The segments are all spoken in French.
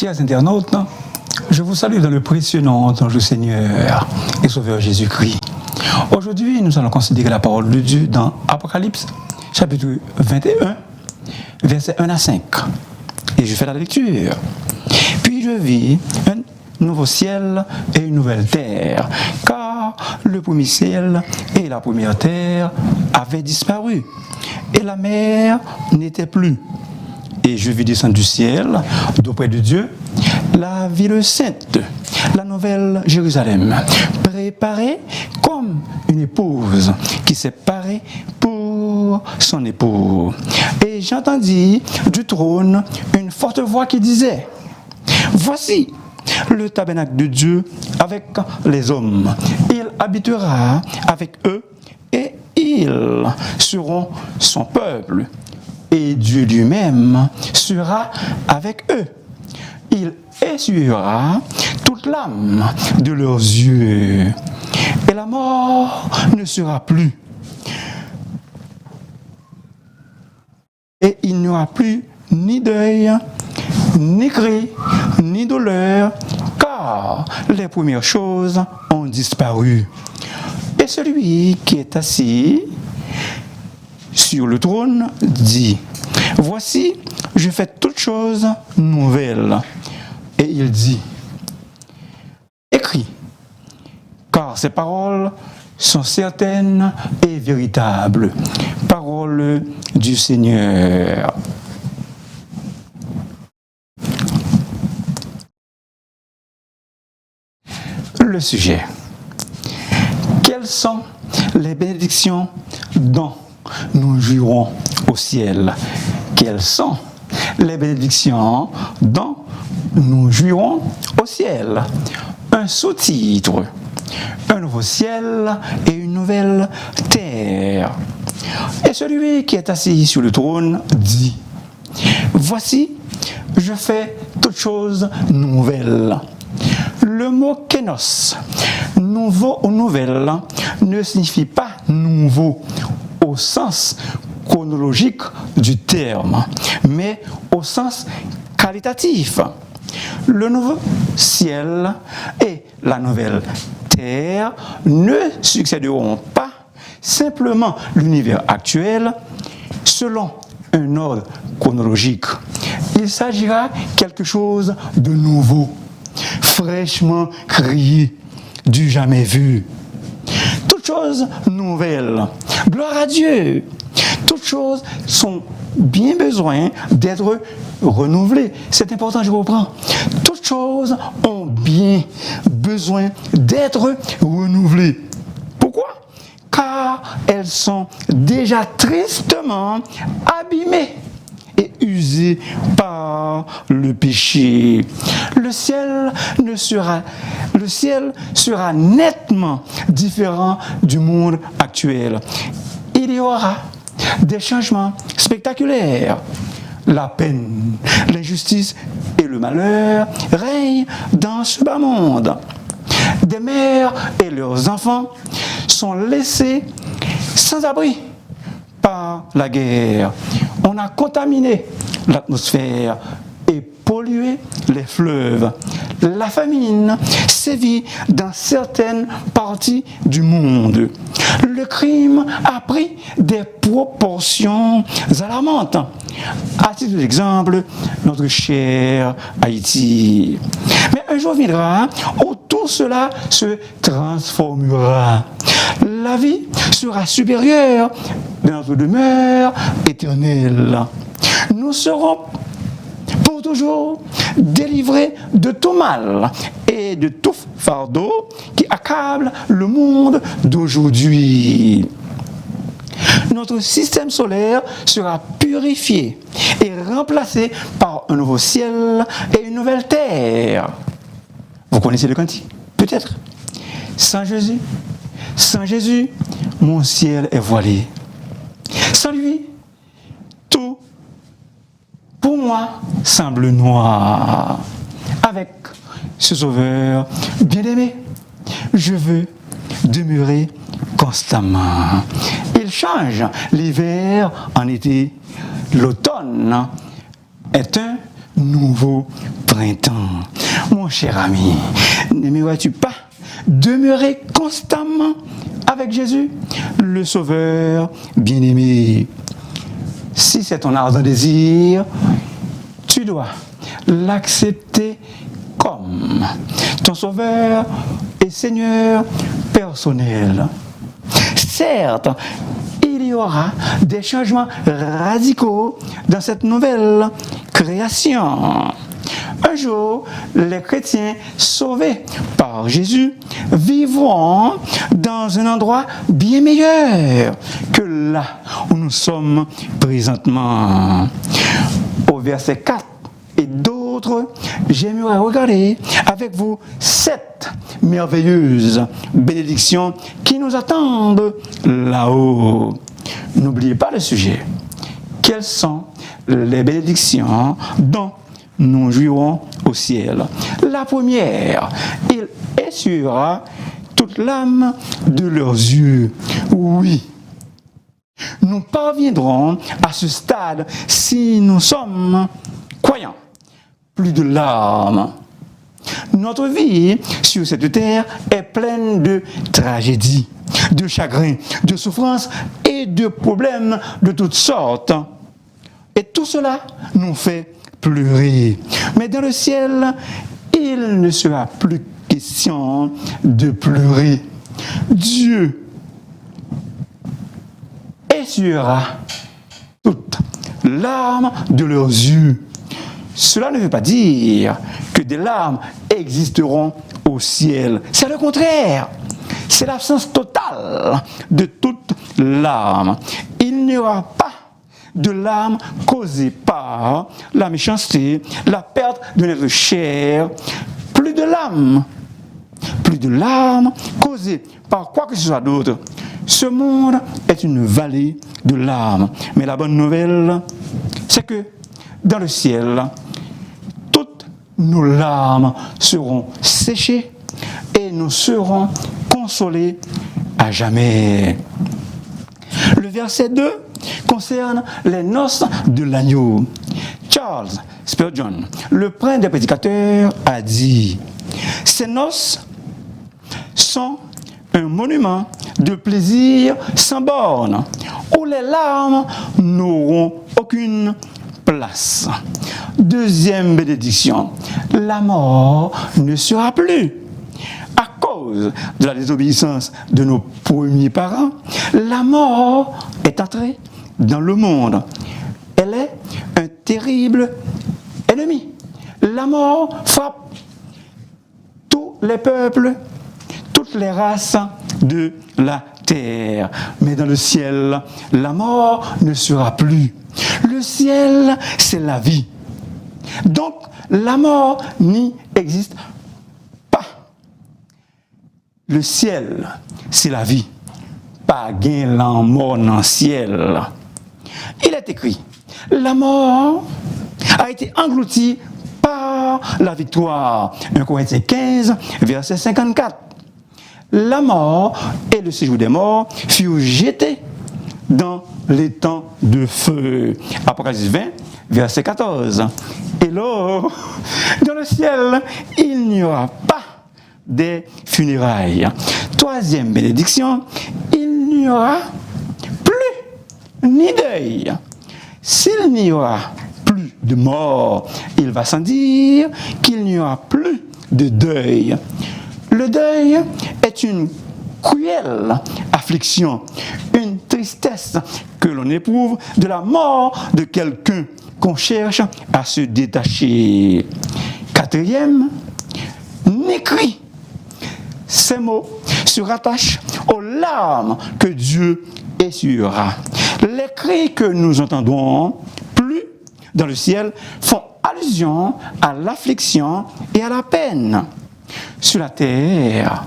Chers internautes, je vous salue dans le précieux nom de notre Seigneur et Sauveur Jésus-Christ. Aujourd'hui, nous allons considérer la parole de Dieu dans Apocalypse, chapitre 21, versets 1 à 5. Et je fais la lecture. Puis je vis un nouveau ciel et une nouvelle terre, car le premier ciel et la première terre avaient disparu, et la mer n'était plus. Et je vis descendre du ciel, d'auprès de Dieu, la ville sainte, la nouvelle Jérusalem, préparée comme une épouse qui s'est parée pour son époux. Et j'entendis du trône une forte voix qui disait: voici le tabernacle de Dieu avec les hommes. Il habitera avec eux et ils seront son peuple. Et Dieu lui-même sera avec eux. Il essuiera toute l'âme de leurs yeux. Et la mort ne sera plus. Et il n'y aura plus ni deuil, ni cri, ni douleur, car les premières choses ont disparu. Et celui qui est assis sur le trône dit: voici, je fais toutes choses nouvelles. Et il dit: écris, car ces paroles sont certaines et véritables. Parole du Seigneur. Le sujet. Quelles sont les bénédictions dont nous jouirons au ciel? Quelles sont les bénédictions dont nous jouirons au ciel? Un sous-titre: un nouveau ciel et une nouvelle terre. Et celui qui est assis sur le trône dit: voici, je fais toutes choses nouvelles. Le mot kénos, nouveau ou nouvelle, ne signifie pas nouveau au sens chronologique du terme, mais au sens qualitatif. Le nouveau ciel et la nouvelle terre ne succéderont pas simplement l'univers actuel selon un ordre chronologique. Il s'agira quelque chose de nouveau, fraîchement créé, du jamais vu. Toutes choses nouvelles. Gloire à Dieu. Toutes choses sont bien besoin d'être renouvelées. C'est important, je reprends. Toutes choses ont bien besoin d'être renouvelées. Pourquoi? Car elles sont déjà tristement abîmées et usées par le péché. Le ciel sera nettement différent du monde actuel. Il y aura des changements spectaculaires. La peine, l'injustice et le malheur règnent dans ce bas monde. Des mères et leurs enfants sont laissés sans abri par la guerre. On a contaminé l'atmosphère et pollué les fleuves. La famine sévit dans certaines parties du monde. Le crime a pris des proportions alarmantes. À titre d'exemple, notre cher Haïti. Mais un jour viendra où tout cela se transformera. La vie sera supérieure de notre demeure éternelle. Nous serons pour toujours délivrés de tout mal et de tout fardeau qui accable le monde d'aujourd'hui. Notre système solaire sera purifié et remplacé par un nouveau ciel et une nouvelle terre. Vous connaissez le cantique? Peut-être. Sans Jésus, mon ciel est voilé. Sans lui, tout pour moi semble noir. Avec ce Sauveur bien-aimé, je veux demeurer constamment. Il change l'hiver en été. L'automne est un nouveau printemps. Mon cher ami, n'aimerais-tu pas demeurer constamment avec Jésus, le Sauveur bien-aimé? Si c'est ton ardent désir, tu dois l'accepter comme ton Sauveur et Seigneur personnel. Certes, il y aura des changements radicaux dans cette nouvelle création. Un jour, les chrétiens sauvés par Jésus vivront dans un endroit bien meilleur que là où nous sommes présentement. Au verset 4 et d'autres, j'aimerais regarder avec vous 7 merveilleuses bénédictions qui nous attendent là-haut. N'oubliez pas le sujet. Quelles sont les bénédictions dont nous jouirons au ciel? La première, il essuiera toute l'âme de leurs yeux. Oui, nous parviendrons à ce stade si nous sommes croyants. Plus de larmes. Notre vie sur cette terre est pleine de tragédies, de chagrins, de souffrances et de problèmes de toutes sortes. Et tout cela nous fait pleurer. Mais dans le ciel, il ne sera plus question de pleurer. Dieu essuiera toutes larmes de leurs yeux. Cela ne veut pas dire que des larmes existeront au ciel. C'est le contraire. C'est l'absence totale de toutes larmes. Il n'y aura pas de larmes causées par la méchanceté, la perte de notre chair. Plus de larmes. Plus de larmes causées par quoi que ce soit d'autre. Ce monde est une vallée de larmes. Mais la bonne nouvelle, c'est que dans le ciel, toutes nos larmes seront séchées et nous serons consolés à jamais. Le verset 2 concerne les noces de l'agneau. Charles Spurgeon, le prince des prédicateurs, a dit « Ces noces sont un monument de plaisir sans borne, où les larmes n'auront aucune place. » Deuxième bénédiction, la mort ne sera plus. À cause de la désobéissance de nos premiers parents, la mort est entrée dans le monde. Elle est un terrible ennemi. La mort frappe tous les peuples, toutes les races de la terre. Mais dans le ciel, la mort ne sera plus. Le ciel, c'est la vie. Donc, la mort n'y existe pas. Le ciel, c'est la vie. Pas gain la mort dans le ciel. Il est écrit, la mort a été engloutie par la victoire. 1 Corinthiens 15, verset 54. La mort et le séjour des morts furent jetés dans les temps de feu. Apocalypse 20, verset 14. Et là, dans le ciel, il n'y aura pas des funérailles. Troisième bénédiction, il n'y aura plus ni deuil. S'il n'y aura plus de mort, il va sans dire qu'il n'y aura plus de deuil. Le deuil est une cruelle affliction, une tristesse que l'on éprouve de la mort de quelqu'un qu'on cherche à se détacher. Quatrième, ni cri. Ces mots se rattachent aux larmes que Dieu essuiera. Les cris que nous entendons plus dans le ciel font allusion à l'affliction et à la peine. Sur la terre,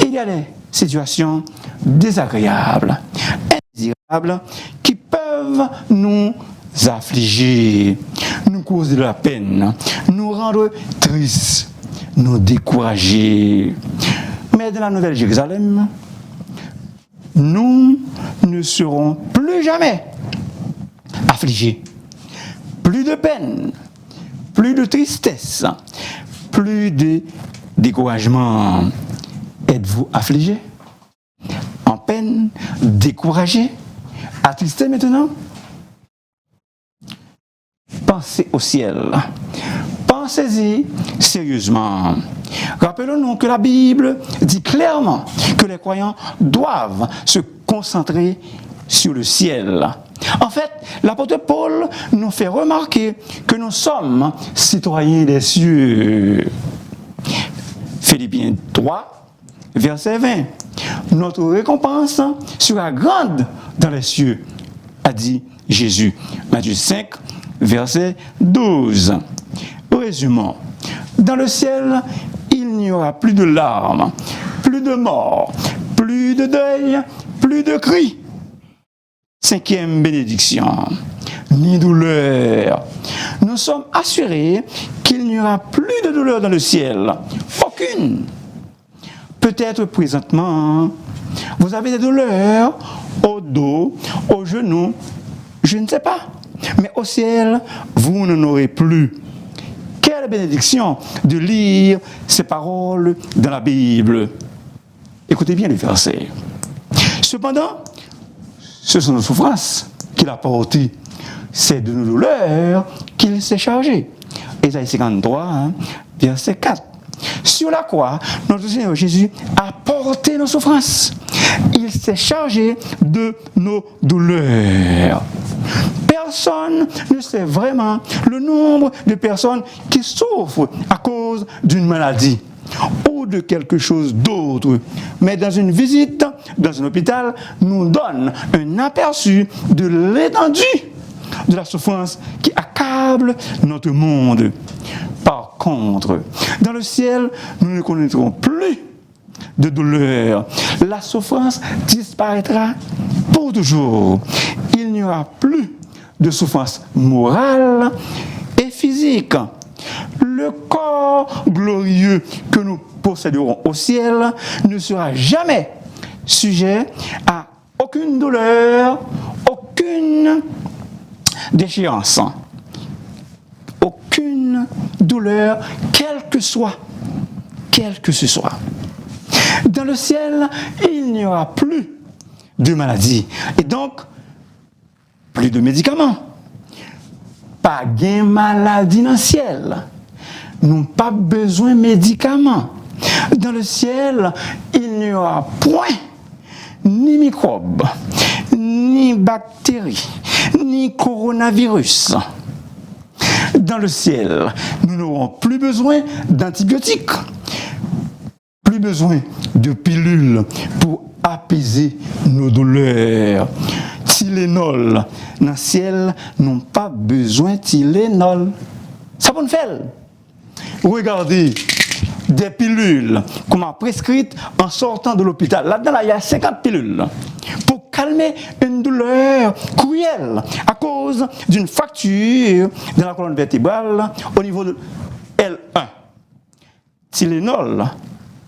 il y a des situations désagréables, indésirables, qui peuvent nous affliger, nous causer de la peine, nous rendre tristes, nous décourager. Mais dans la Nouvelle Jérusalem, nous ne serons plus jamais affligés. Plus de peine, plus de tristesse, plus de découragement. Êtes-vous affligé, en peine, découragé, attristé maintenant? Pensez au ciel. Pensez-y sérieusement. Rappelons-nous que la Bible dit clairement que les croyants doivent se concentrer sur le ciel. En fait, l'apôtre Paul nous fait remarquer que nous sommes citoyens des cieux. Philippiens 3, verset 20. Notre récompense sera grande dans les cieux, a dit Jésus. Matthieu 5, verset 12. Résumons. Dans le ciel, il n'y aura plus de larmes, plus de mort, plus de deuil, plus de cris. Cinquième bénédiction, ni douleur. Nous sommes assurés qu'il n'y aura plus de douleur dans le ciel. Aucune. Peut-être présentement, vous avez des douleurs au dos, aux genoux, je ne sais pas. Mais au ciel, vous n'en aurez plus. Quelle bénédiction de lire ces paroles dans la Bible. Écoutez bien les versets. Cependant, ce sont nos souffrances qu'il a portées. C'est de nos douleurs qu'il s'est chargé. Ésaïe 53, verset 4. Sur la croix, notre Seigneur Jésus a porté nos souffrances. Il s'est chargé de nos douleurs. Personne ne sait vraiment le nombre de personnes qui souffrent à cause d'une maladie ou de quelque chose d'autre. Mais dans une visite dans un hôpital, nous donne un aperçu de l'étendue de la souffrance qui accable notre monde. Par contre, dans le ciel, nous ne connaîtrons plus de douleur. La souffrance disparaîtra pour toujours. Il n'y aura plus de souffrance morale et physique. Le corps glorieux que nous posséderons au ciel ne sera jamais sujet à aucune douleur, aucune déchéance, aucune douleur, quelle que ce soit. Dans le ciel, il n'y aura plus de maladie et donc plus de médicaments. Pas de maladie dans le ciel. Nous n'avons pas besoin de médicaments. Dans le ciel, il n'y aura point ni microbes, ni bactéries, ni coronavirus. Dans le ciel, nous n'aurons plus besoin d'antibiotiques, plus besoin de pilules pour apaiser nos douleurs. Tylenol, dans le ciel, n'ont pas besoin de Tylenol. Ça va nous faire. Regardez, des pilules qu'on m'a prescrites en sortant de l'hôpital. Là-dedans, il y a 50 pilules pour calmer une douleur cruelle à cause d'une fracture dans la colonne vertébrale au niveau de L1. Tylenol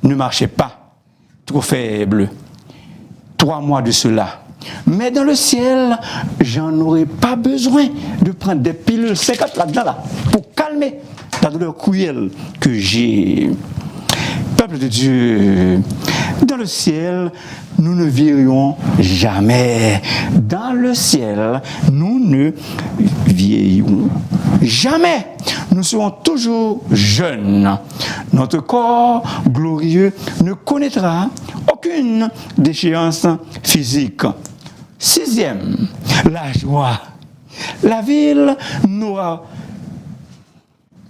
ne marchait pas, trop faible. 3 mois de cela. Mais dans le ciel, j'en aurais pas besoin de prendre des pilules 50 là-dedans, pour calmer la douleur cruelle que j'ai. Peuple de Dieu, dans le ciel, nous ne vieillirons jamais. Dans le ciel, nous ne vieillirons jamais. Nous serons toujours jeunes. Notre corps glorieux ne connaîtra aucune déchéance physique. 6e, la joie. La ville n'aura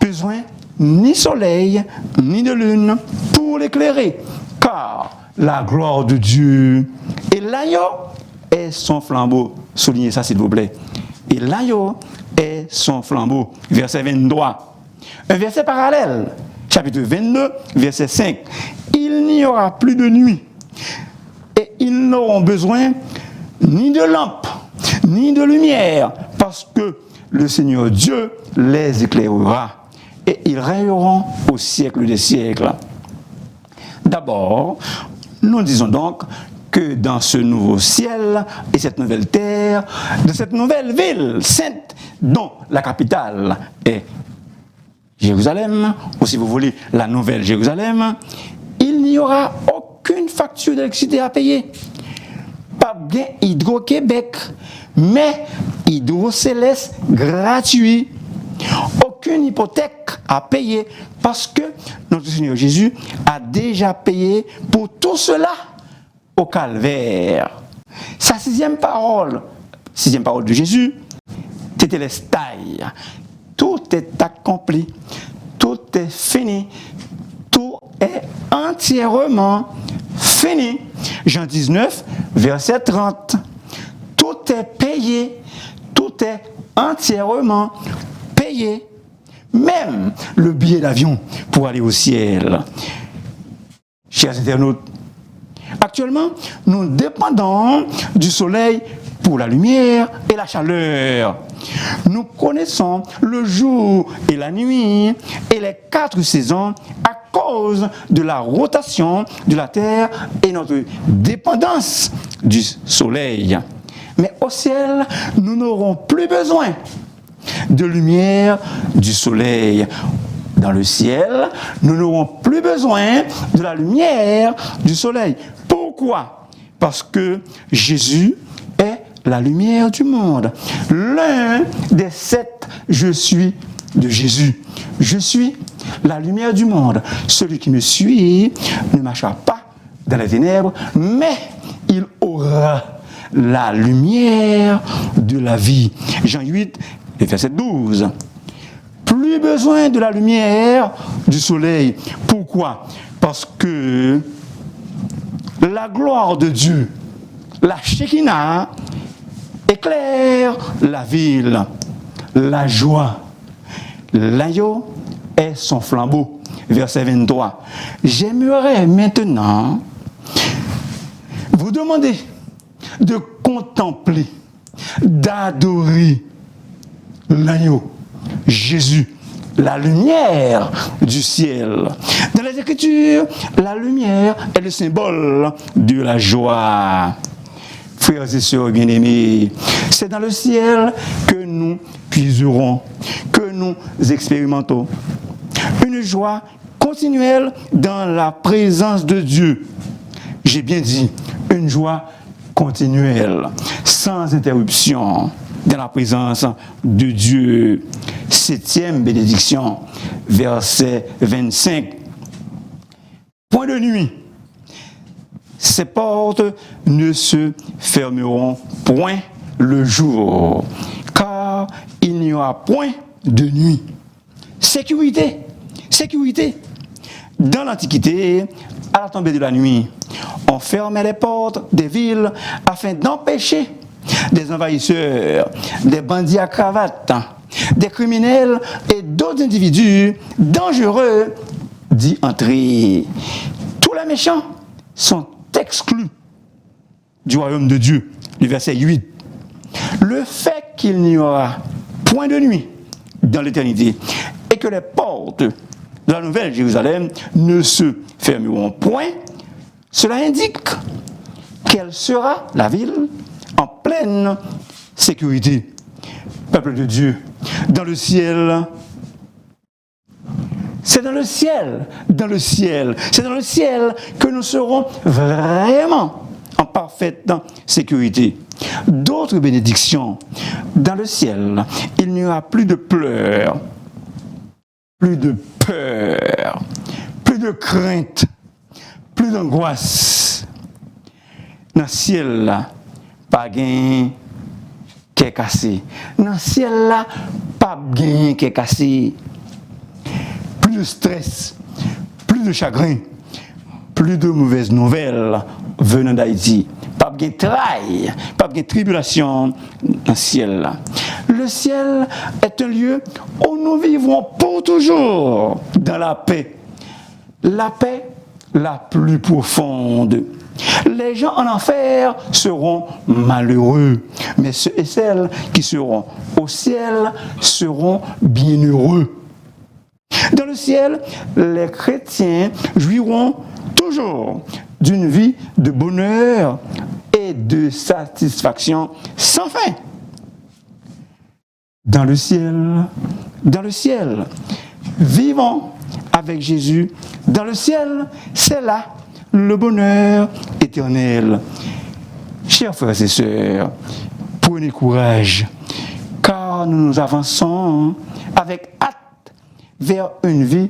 besoin ni soleil, ni de lune pour l'éclairer, car la gloire de Dieu et l'agneau est son flambeau. Soulignez ça s'il vous plaît. Et l'agneau est son flambeau. Verset 23. Un verset parallèle. Chapitre 22, verset 5. Il n'y aura plus de nuit. Et ils n'auront besoin ni de lampe, ni de lumière, parce que le Seigneur Dieu les éclairera. Et ils règneront au siècle des siècles. D'abord, nous disons donc que dans ce nouveau ciel et cette nouvelle terre, de cette nouvelle ville sainte dont la capitale est Jérusalem, ou si vous voulez, la Nouvelle Jérusalem, il n'y aura aucune facture d'électricité à payer. Pas bien Hydro-Québec, mais Hydro-Céleste gratuit. Aucune hypothèque à payer parce que notre Seigneur Jésus a déjà payé pour tout cela au calvaire. Sa sixième parole de Jésus, Tétélestai. Tout est accompli, tout est fini, tout est entièrement fini. Jean 19, verset 30. Tout est payé, tout est entièrement payé. Même le billet d'avion pour aller au ciel. Chers internautes, actuellement, nous dépendons du soleil pour la lumière et la chaleur. Nous connaissons le jour et la nuit et les 4 saisons à cause de la rotation de la Terre et notre dépendance du soleil. Mais au ciel, nous n'aurons plus besoin de lumière du soleil. Dans le ciel, nous n'aurons plus besoin de la lumière du soleil. Pourquoi? Parce que Jésus est la lumière du monde. L'un des 7 je suis de Jésus. Je suis la lumière du monde. Celui qui me suit ne marchera pas dans les ténèbres, mais il aura la lumière de la vie. Jean 8, verset 12. Plus besoin de la lumière du soleil. Pourquoi? Parce que la gloire de Dieu, la Shekinah, éclaire la ville. La joie, l'agneau est son flambeau. Verset 23. J'aimerais maintenant vous demander de contempler, d'adorer l'agneau, Jésus, la lumière du ciel. Dans les Écritures, la lumière est le symbole de la joie. Frères et sœurs bien-aimés, c'est dans le ciel que nous puiserons, que nous expérimentons une joie continuelle dans la présence de Dieu. J'ai bien dit, une joie continuelle, sans interruption, dans la présence de Dieu. 7e bénédiction, verset 25. Point de nuit. Ces portes ne se fermeront point le jour, car il n'y aura point de nuit. Sécurité, sécurité. Dans l'Antiquité, à la tombée de la nuit, on fermait les portes des villes afin d'empêcher des envahisseurs, des bandits à cravate, des criminels et d'autres individus dangereux d'y entrer. Tous les méchants sont exclus du royaume de Dieu. Le verset 8. Le fait qu'il n'y aura point de nuit dans l'éternité et que les portes de la Nouvelle Jérusalem ne se fermeront point, cela indique qu'elle sera, la ville, en pleine sécurité. Peuple de Dieu, dans le ciel, c'est dans le ciel, c'est dans le ciel que nous serons vraiment en parfaite sécurité. D'autres bénédictions, dans le ciel, il n'y aura plus de pleurs, plus de peur, plus de crainte, plus d'angoisse. Dans le ciel, là, pas gain qui est cassé. Dans le ciel, là, pas gain qui est cassé. Plus de stress, plus de chagrin, plus de mauvaises nouvelles venant d'Haïti. Pas de travail, pas de tribulation dans le ciel. Le ciel est un lieu où nous vivrons pour toujours dans la paix la plus profonde. Les gens en enfer seront malheureux, mais ceux et celles qui seront au ciel seront bienheureux. Dans le ciel, les chrétiens jouiront toujours d'une vie de bonheur et de satisfaction sans fin. Dans le ciel, vivons avec Jésus dans le ciel. C'est là le bonheur éternel. Chers frères et sœurs, prenez courage, car nous avançons avec hâte vers une vie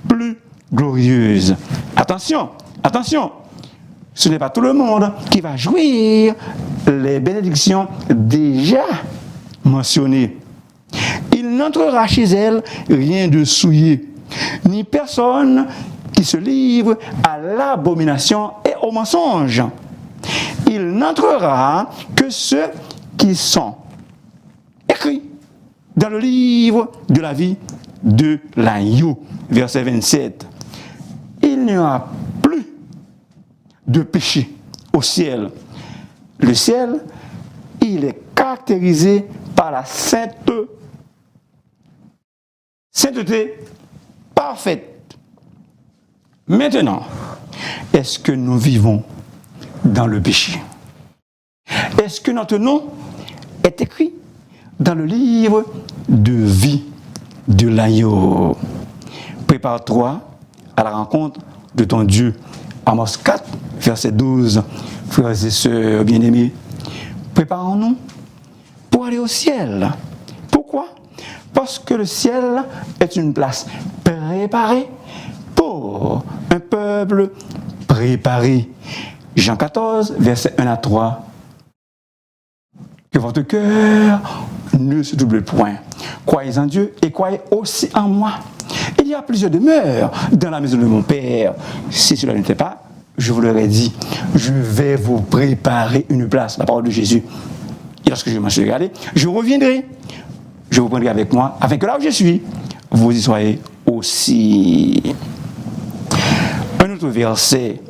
plus glorieuse. Attention, attention, ce n'est pas tout le monde qui va jouir les bénédictions déjà mentionnées. Il n'entrera chez elle rien de souillé, ni personne qui se livre à l'abomination et au mensonge. Il n'entrera que ceux qui sont écrits dans le livre de la vie de l'agneau. Verset 27. Il n'y aura plus de péché au ciel. Le ciel, il est caractérisé par la sainteté parfaite. Maintenant, est-ce que nous vivons dans le péché? Est-ce que notre nom est écrit dans le livre de vie de l'agneau? Prépare-toi à la rencontre de ton Dieu. Amos 4, verset 12. Frères et sœurs bien-aimés, préparons-nous pour aller au ciel. Pourquoi? Parce que le ciel est une place préparée pour un peuple préparé. Jean 14, verset 1 à 3. Que votre cœur ne se double point. Croyez en Dieu et croyez aussi en moi. Il y a plusieurs demeures dans la maison de mon Père. Si cela n'était pas, je vous l'aurais dit, je vais vous préparer une place, la parole de Jésus. Et lorsque je m'en suis regardé, je reviendrai, je vous prendrai avec moi, afin que là où je suis, vous y soyez aussi. Un autre verset.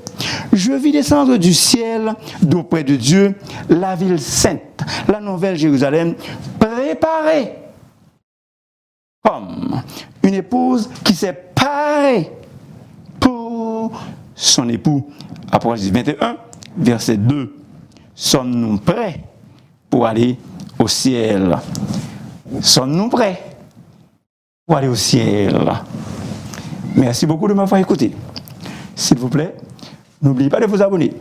Je vis descendre du ciel d'auprès de Dieu la ville sainte, la nouvelle Jérusalem, préparée comme une épouse qui s'est parée pour son époux. Apocalypse 21, verset 2. Sommes-nous prêts pour aller au ciel? Sommes-nous prêts pour aller au ciel? Merci beaucoup de m'avoir écouté. S'il vous plaît, n'oubliez pas de vous abonner,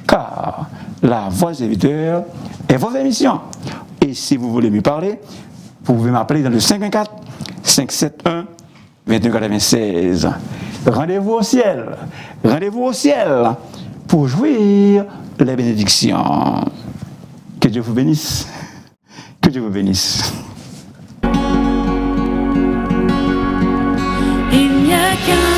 car la Voix des serviteurs est votre émission. Et si vous voulez me parler, vous pouvez m'appeler dans le 514 571 2196. Rendez-vous au ciel pour jouir les bénédictions. Que Dieu vous bénisse. Que Dieu vous bénisse. Il n'y a qu'un